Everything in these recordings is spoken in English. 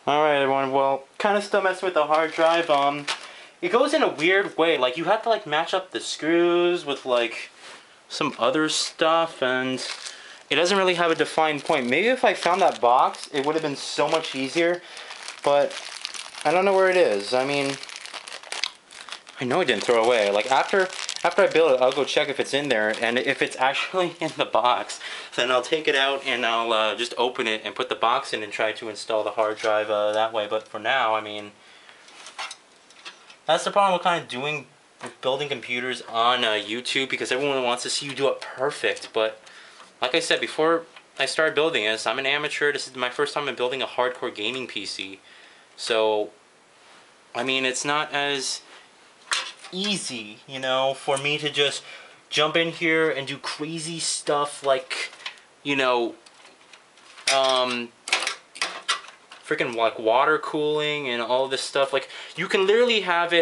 Alright everyone, well, kind of still messing with the hard drive. It goes in a weird way. Like, you have to like match up the screws with like some other stuff, and it doesn't really have a defined point. Maybe if I found that box, it would have been so much easier, but I don't know where it is. I mean, I know I didn't throw it away. Like, after I build it, I'll go check if it's in there, and if it's actually in the box, then I'll take it out and I'll just open it and put the box in and try to install the hard drive that way. But for now, I mean, that's the problem with kind of building computers on YouTube, because everyone wants to see you do it perfect. But like I said before I started building this, I'm an amateur. This is my first time in building a hardcore gaming PC. So, I mean, it's not as easy, you know, for me to just jump in here and do crazy stuff like, you know, freaking like water cooling and all this stuff. Like, you can literally have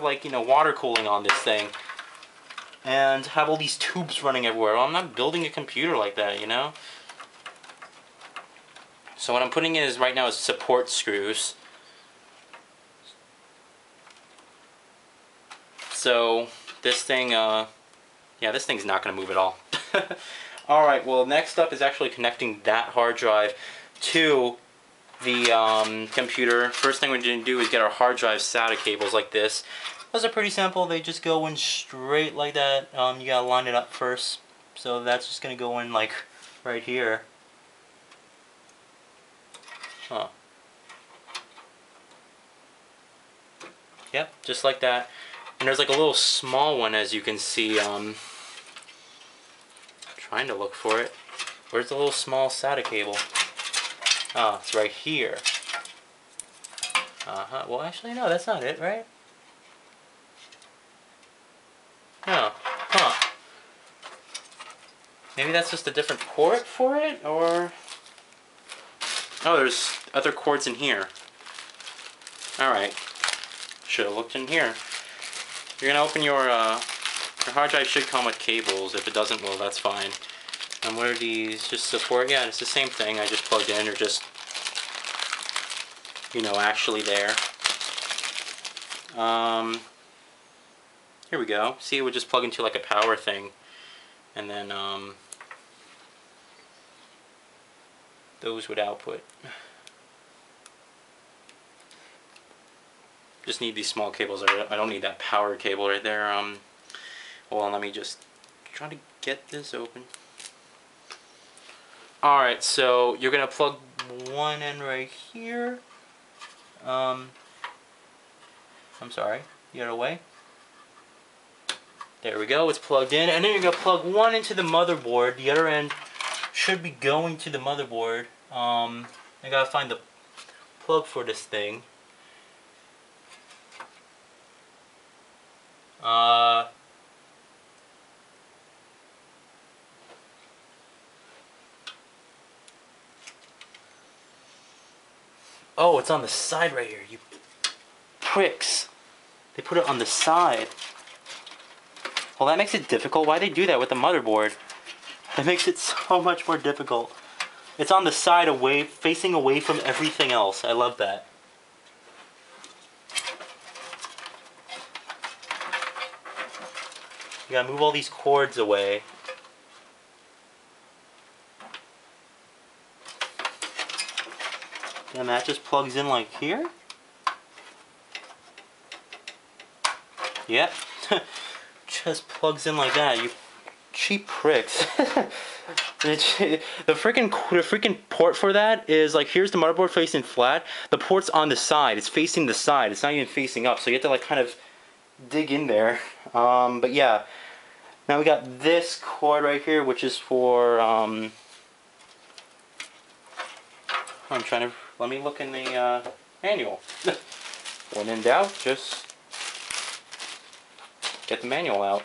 like, you know, water cooling on this thing and have all these tubes running everywhere. Well, I'm not building a computer like that, you know. So what I'm putting in right now is support screws. So this thing, yeah, this thing's not going to move at all. Alright, well, next up is actually connecting that hard drive to the computer. First thing we're going to do is get our hard drive SATA cables like this. Those are pretty simple. They just go in straight like that. You got to line it up first. So that's just going to go in like right here. Huh. Yep, just like that. And there's like a little small one, as you can see. Trying to look for it. Where's the little small SATA cable? Oh, it's right here. Well, actually, no, that's not it, right? No. Huh. Maybe that's just a different port for it, or... Oh, there's other cords in here. Alright. Should have looked in here. You're gonna open your hard drive should come with cables. If it doesn't, well, that's fine. And what are these? Just support? Yeah, it's the same thing. I just plugged in. They're just, you know, actually there. Here we go. See, it would just plug into like a power thing. And then, those would output. Just need these small cables. I don't need that power cable right there. Hold on, let me just try to get this open. Alright, so you're gonna plug one in right here. I'm sorry, you got away? There we go, it's plugged in. And then you're gonna plug one into the motherboard. The other end should be going to the motherboard. I gotta find the plug for this thing. Oh, it's on the side right here, you pricks. They put it on the side. Well, that makes it difficult. Why'd they do that with the motherboard? That makes it so much more difficult. It's on the side, facing away from everything else. I love that. You gotta move all these cords away. And that just plugs in like here. Yep. Just plugs in like that. You cheap pricks. The freaking port for that is like, here's the motherboard facing flat. The port's on the side. It's facing the side. It's not even facing up. So you have to like kind of dig in there. But yeah. Now we got this cord right here, which is for I'm trying to, let me look in the manual. When in doubt, just get the manual out.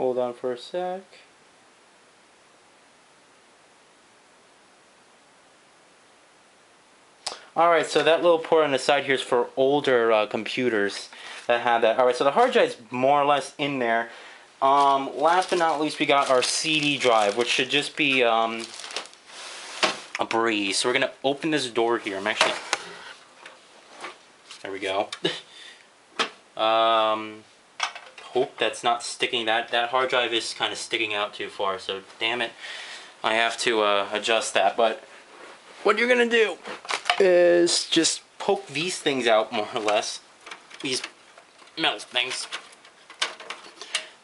Hold on for a sec. Alright, so that little port on the side here is for older computers that have that. Alright, so the hard drive's more or less in there. Last but not least, we got our CD drive, which should just be a breeze. So we're going to open this door here. I'm actually... There we go. Hope that's not sticking. That hard drive is kind of sticking out too far, so damn it. I have to adjust that, but what you're going to do is just poke these things out, more or less. These metal things.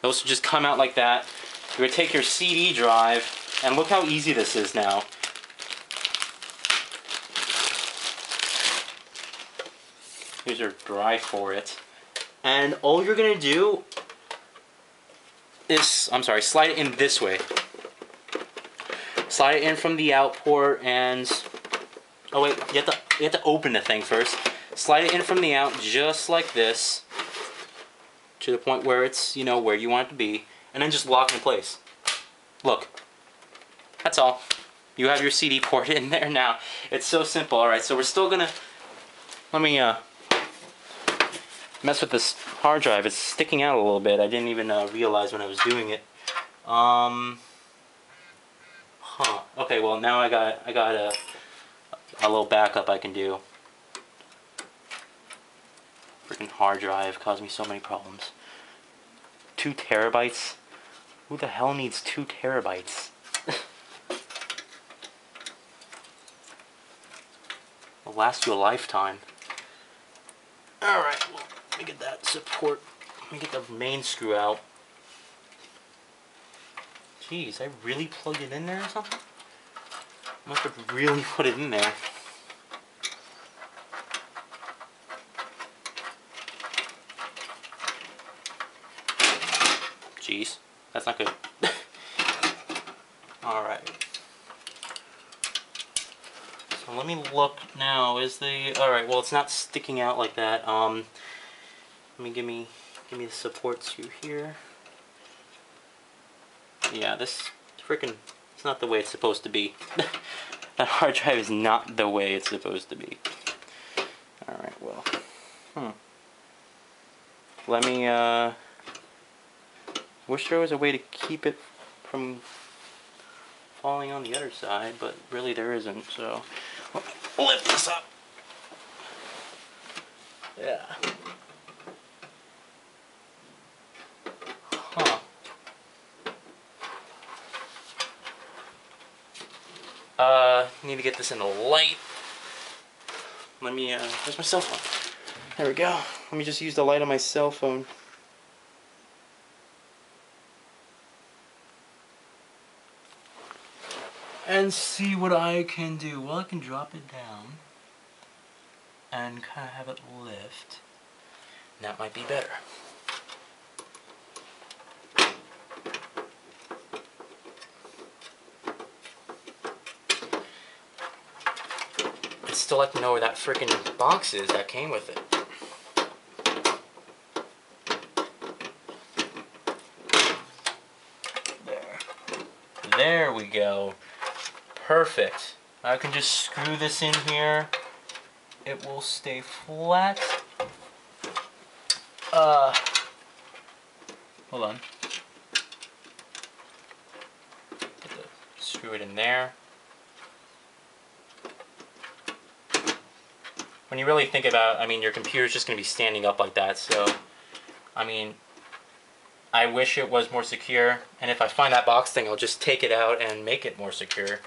Those will just come out like that. You're going to take your CD drive, and look how easy this is now. Here's your drive for it. And all you're going to do is, slide it in this way. Slide it in from the out port and... Oh wait, you have to open the thing first. Slide it in from the out just like this. To the point where it's, you know, where you want it to be. And then just lock it in place. Look. That's all. You have your CD port in there now. It's so simple. Alright, so we're still gonna... Let me mess with this hard drive. It's sticking out a little bit. I didn't even realize when I was doing it. Okay, well now I got a little backup I can do. Freaking hard drive caused me so many problems. 2 terabytes? Who the hell needs 2 terabytes? Will last you a lifetime. Alright, well, let me get that support. Let me get the main screw out. Jeez, I really plugged it in there or something? Must have really put it in there. Jeez, that's not good. Alright. So let me look now. Is the... Alright, well it's not sticking out like that. Let me give me the support to here. Yeah, this freaking... It's not the way it's supposed to be. That hard drive is not the way it's supposed to be. Alright, well. Let me, wish there was a way to keep it from falling on the other side, but really there isn't, so... Lift this up! Yeah. Need to get this in the light. Let me, where's my cell phone? There we go. Let me just use the light on my cell phone. And see what I can do. Well, I can drop it down and kind of have it lift. And that might be better. I'd still like to know where that freaking box is that came with it. There we go. Perfect. I can just screw this in here. It will stay flat. Hold on. Screw it in there. When you really think about, I mean, your computer's just going to be standing up like that, so, I mean, I wish it was more secure, and if I find that box thing, I'll just take it out and make it more secure.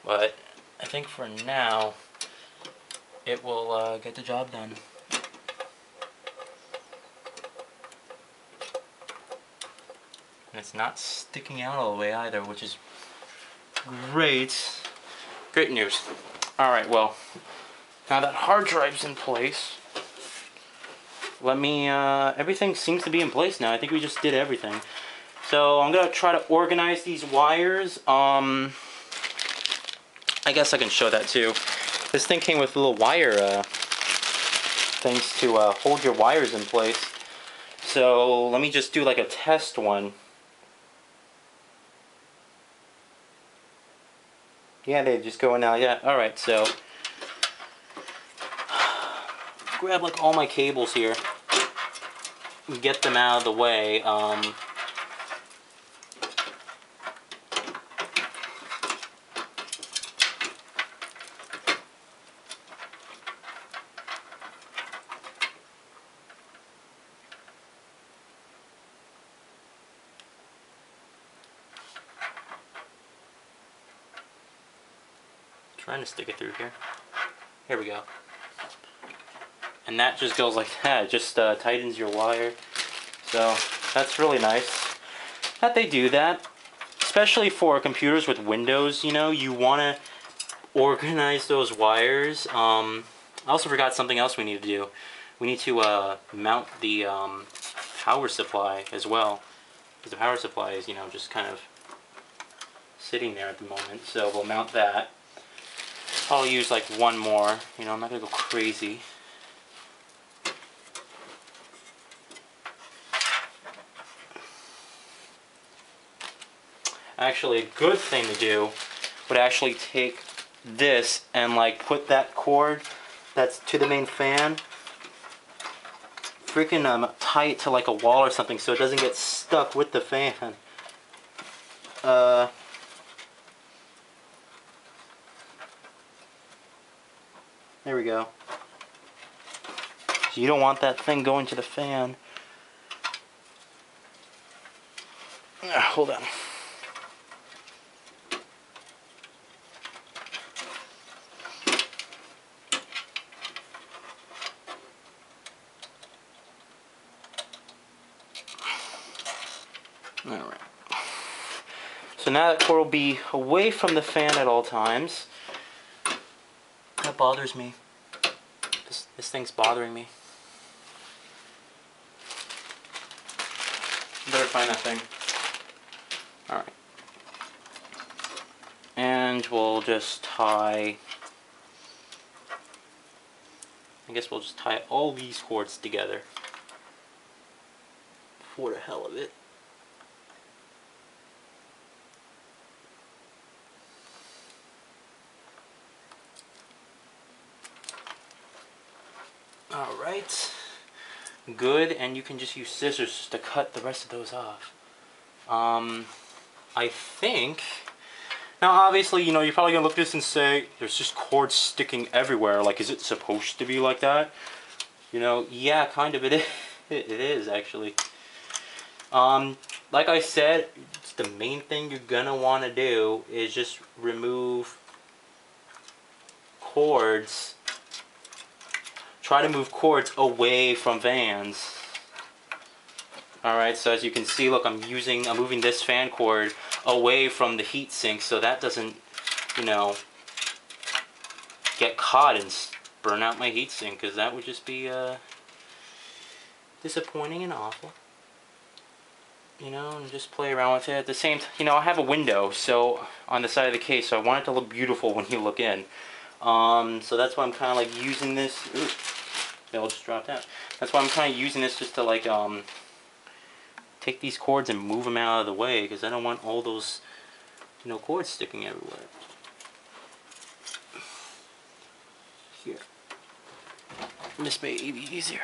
But I think for now, it will get the job done. And it's not sticking out all the way either, which is great. Great news. Alright, well, now that hard drive's in place, let me, everything seems to be in place now. I think we just did everything. So I'm going to try to organize these wires. I guess I can show that too. This thing came with little wire things to hold your wires in place. So let me just do like a test one. Yeah, they just go in now. Yeah, alright, so grab like all my cables here, get them out of the way. Trying to stick it through here. Here we go. And that just goes like that. It just tightens your wire. So that's really nice that they do that. Especially for computers with Windows, you know, you want to organize those wires. I also forgot something else we need to do. We need to mount the power supply as well. Because the power supply is, you know, just kind of sitting there at the moment. So we'll mount that. I'll use like one more. You know, I'm not going to go crazy. Actually, a good thing to do would actually take this and like put that cord that's to the main fan freaking tie it to like a wall or something so it doesn't get stuck with the fan. There we go. So you don't want that thing going to the fan. Hold on. Alright. So now that cord will be away from the fan at all times. That bothers me. This thing's bothering me. Better find that thing. Alright. And we'll just tie... I guess we'll just tie all these cords together. For the hell of it. Alright. Good, and you can just use scissors to cut the rest of those off. I think... Now obviously, you know, you're probably gonna look at this and say, there's just cords sticking everywhere. Like, is it supposed to be like that? You know, yeah, kind of it is. It is, actually. Like I said, the main thing you're gonna want to do is just remove cords. Try to move cords away from fans. Alright, so as you can see, look, I'm moving this fan cord away from the heatsink so that doesn't, you know, get caught and burn out my heatsink, because that would just be disappointing and awful. You know, and just play around with it. At the same time, you know, I have a window so on the side of the case, so I want it to look beautiful when you look in. So that's why I'm kind of like using this. Ooh, they'll just drop down. That's why I'm kind of using this just to like take these cords and move them out of the way, because I don't want all those, you know, cords sticking everywhere. Here. This may be easier.